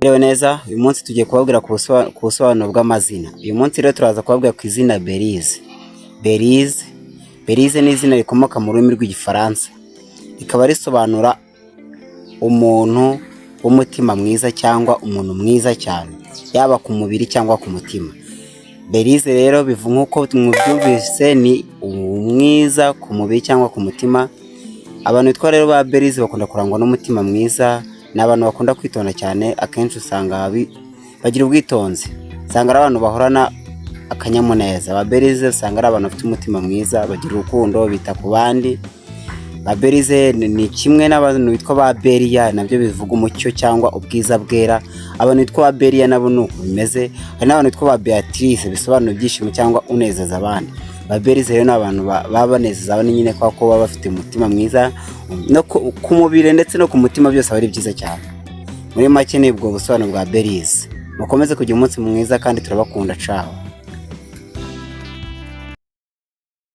Rero neza uyu munsi tugiye kubabwira ku busobanuro bw'amazina. Uyu munsi rero turaza kubabwira ku izina Belize. Belize ni izina rikomoka mu rurimi rw'igifaransa, rikaba risobanura umuntu w'umutima mwiza cyangwa umuntu mwiza cyane, yaba ku mubiri cyangwa ku mutima. Belize rero bivuga nk'uko mubyumvise, ni umwiza ku mubiri cyangwa ku mutima. Abantu bitwa rero ba Belize bakunda kurangwa n'umutima mwiza, ni abantu bakunda kwitonda cyane. Akenshi usanga bagira ubwitonzi, usanga ari abantu bahorana akanyamuneza. Ba Belize usanga ari abantu bafite umutima mwiza, bagira urukundo, bita ku bandi. Ba Belize ni kimwe n'abantu bitwa ba Beria, nabyo bivuga umucyo cyangwa ubwiza bwera. Abantu bitwa ba Beria nabo nuko bimeze. Hari n'abantu bitwa ba Beatrice, bisobanura ibyishimo cyangwa unezeza abandi. Ba Belize rero ni abantu baba banezeza abandi nyine, kwa ko baba bafite umutima mwiza, no ku mubiri ndetse no ku mutima byose ari byiza cyane. Muri make ni ubwo busobanuro bwa Belize. Mukomeze kugira umunsi mwiza kandi turabakunda. Ciao.